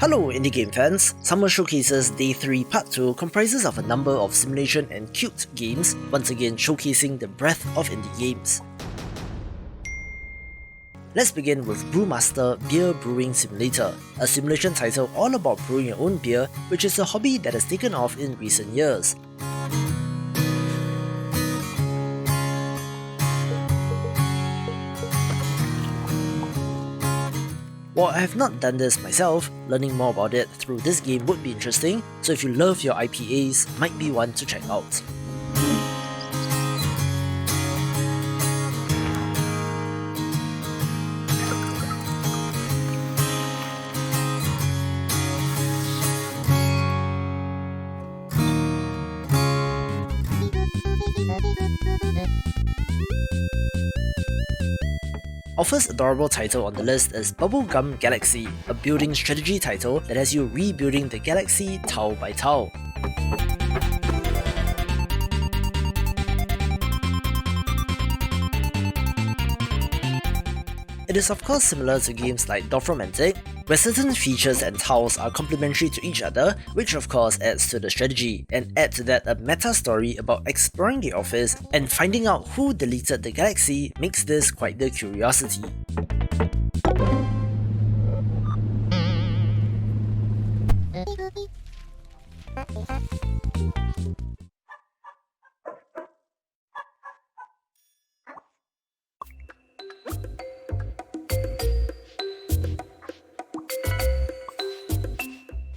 Hello indie game fans, Summer Showcases Day 3 Part 2 comprises of a number of simulation and cute games, once again showcasing the breadth of indie games. Let's begin with Brewmaster Beer Brewing Simulator, a simulation title all about brewing your own beer, which is a hobby that has taken off in recent years. While I have not done this myself, learning more about it through this game would be interesting, so if you love your IPAs, might be one to check out. Our first adorable title on the list is Bubblegum Galaxy, a building strategy title that has you rebuilding the galaxy tile by tile. It is of course similar to games like Dorfromantic, where certain features and tiles are complementary to each other, which of course adds to the strategy, and add to that a meta story about exploring the office and finding out who deleted the galaxy makes this quite the curiosity.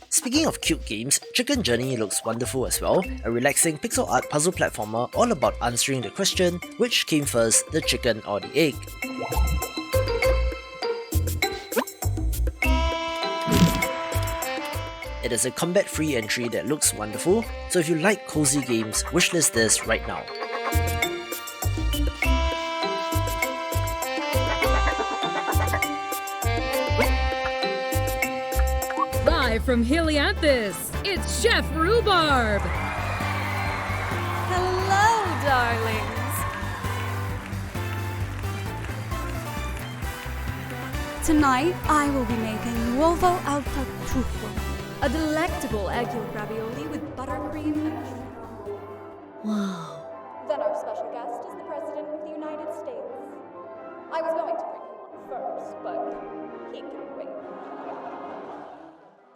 Speaking of cute games, Chicken Journey looks wonderful as well, a relaxing pixel art puzzle platformer all about answering the question, which came first, the chicken or the egg? It is a combat-free entry that looks wonderful, so if you like cozy games, wishlist this right now. From Helianthus, it's Chef Rhubarb! Hello, darlings! Tonight, I will be making uovo al tartufo, a delectable egg yolk ravioli with buttercream and sugar. Wow. Then our special guest is the President of the United States. I was going to bring him on first, but he can wait.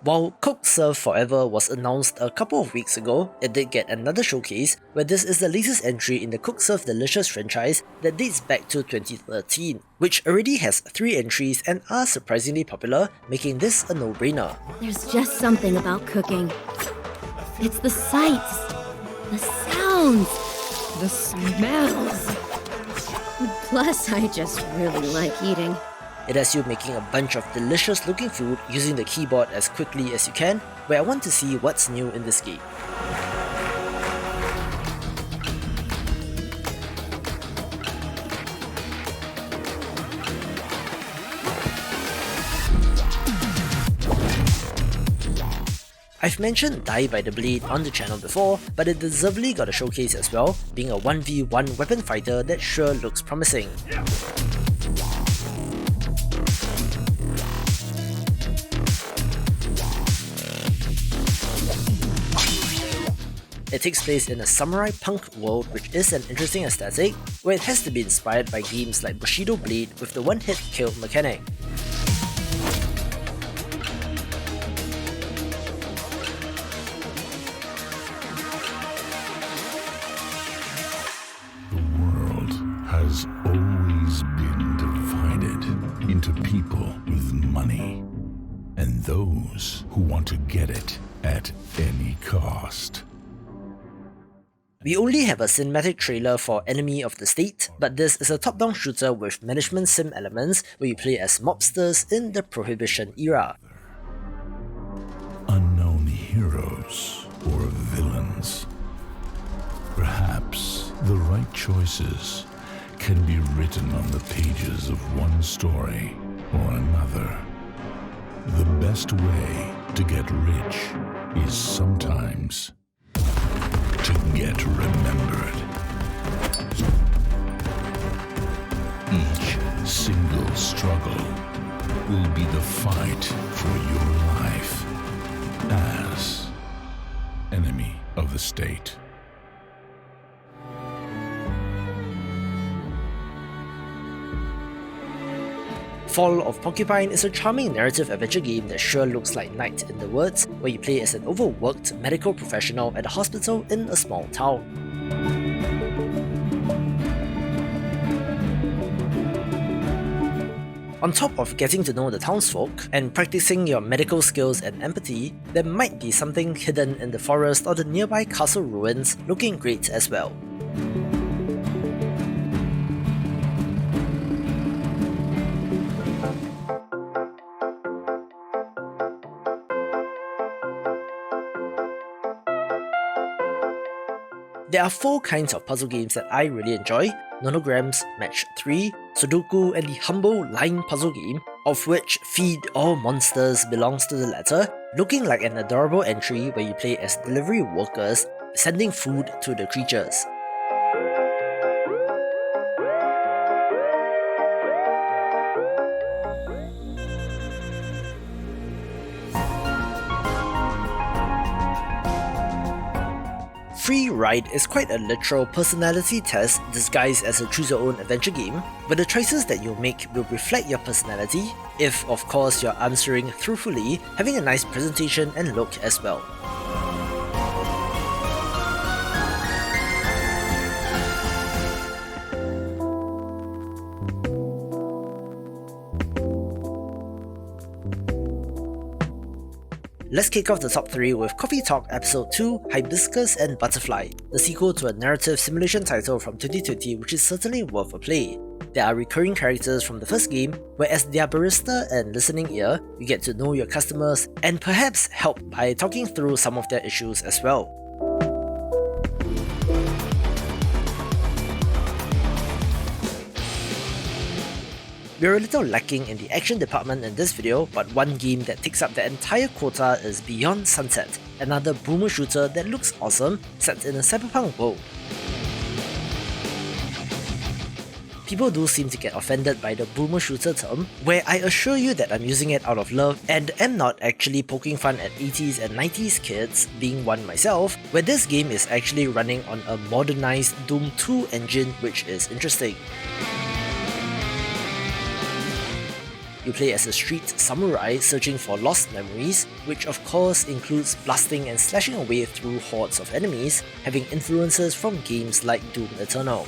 While Coke Serve Forever was announced a couple of weeks ago, it did get another showcase, where this is the latest entry in the Coke Serve Delicious franchise that dates back to 2013, which already has 3 entries and are surprisingly popular, making this a no-brainer. There's just something about cooking. It's the sights, the sounds, the smells. Plus, I just really like eating. It has you making a bunch of delicious looking food using the keyboard as quickly as you can, where I want to see what's new in this game. I've mentioned Die by the Blade on the channel before, but it deservedly got a showcase as well, being a 1v1 weapon fighter that sure looks promising. It takes place in a samurai punk world, which is an interesting aesthetic, where it has to be inspired by games like Bushido Blade with the one-hit kill mechanic. The world has always been divided into people with money and those who want to get it at any cost. We only have a cinematic trailer for Enemy of the State, but this is a top-down shooter with management sim elements where you play as mobsters in the Prohibition era. Unknown heroes or villains. Perhaps the right choices can be written on the pages of one story or another. The best way to get rich is sometimes to get remembered. Each single struggle will be the fight for your life. state. Fall of Porcupine is a charming narrative adventure game that sure looks like Night in the Woods, where you play as an overworked medical professional at a hospital in a small town. On top of getting to know the townsfolk and practicing your medical skills and empathy, there might be something hidden in the forest or the nearby castle ruins looking great as well. There are 4 kinds of puzzle games that I really enjoy: Nonograms, Match 3, Sudoku, and the humble line puzzle game, of which Feed All Monsters belongs to the latter, looking like an adorable entry where you play as delivery workers, sending food to the creatures. FREERIDE is quite a literal personality test disguised as a choose-your-own adventure game, where the choices that you make will reflect your personality, if of course you're answering truthfully, having a nice presentation and look as well. Let's kick off the top 3 with Coffee Talk Episode 2, Hibiscus and Butterfly, the sequel to a narrative simulation title from 2020 which is certainly worth a play. There are recurring characters from the first game, where as their barista and listening ear, you get to know your customers and perhaps help by talking through some of their issues as well. We're a little lacking in the action department in this video, but one game that takes up the entire quota is Beyond Sunset, another boomer shooter that looks awesome, set in a cyberpunk world. People do seem to get offended by the boomer shooter term, where I assure you that I'm using it out of love and am not actually poking fun at 80s and 90s kids, being one myself, where this game is actually running on a modernized Doom 2 engine, which is interesting. You play as a street samurai searching for lost memories, which of course includes blasting and slashing away through hordes of enemies, having influences from games like Doom Eternal.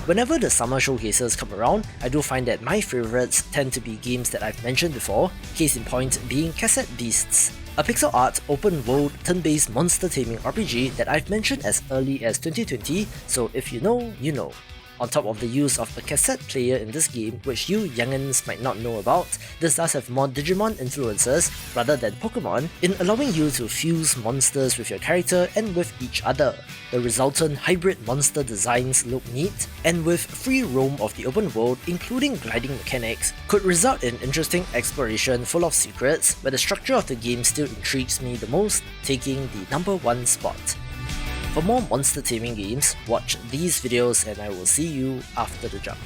Whenever the summer showcases come around, I do find that my favourites tend to be games that I've mentioned before, case in point being Cassette Beasts, a pixel art, open world, turn-based monster taming RPG that I've mentioned as early as 2020, so if you know, you know. On top of the use of a cassette player in this game, which you youngins might not know about, this does have more Digimon influences rather than Pokemon, in allowing you to fuse monsters with your character and with each other. The resultant hybrid monster designs look neat, and with free roam of the open world, including gliding mechanics, could result in interesting exploration full of secrets, where the structure of the game still intrigues me the most, taking the #1 spot. For more monster taming games, watch these videos and I will see you after the jump.